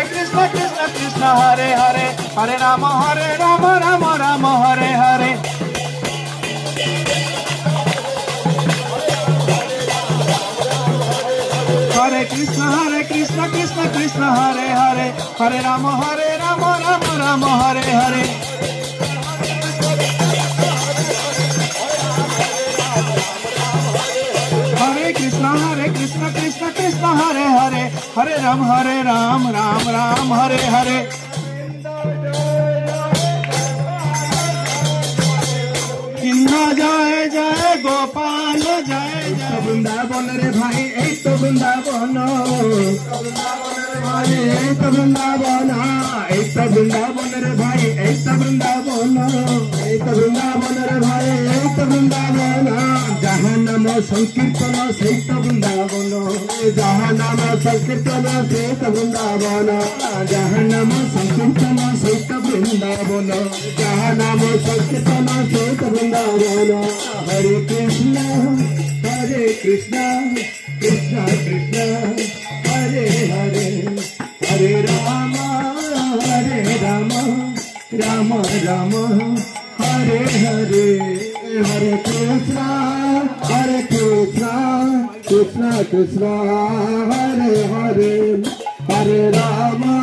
Krishna Krishna Hare Hare Hare Rama Rama Rama Hare Hare Hare Krishna Krishna Krishna Hare Hare Hare Rama Rama Hare Hare Hare Krishna Krishna Hare Hare Hare Ram Ram Hare Hare Kinna jai jai Gopal jai jai Vrindavan re bhai ei to Vrindavan ei to Vrindavan ei to Vrindavan re bhai ei to Vrindavan ei to Vrindavan re bhai ei to Vrindavan jaha namo sankirtan sei to Vrindavan jaha namo sankirtan sei to Vrindavan jaha namo sankirtan sei to Vrindavan jaha namo sankirtan sei to Vrindavan Hare Krishna Krishna Krishna Hare Hare Hare Rama Rama Rama Hare Hare Hare Krishna Krishna Krishna Hare Hare Hare Rama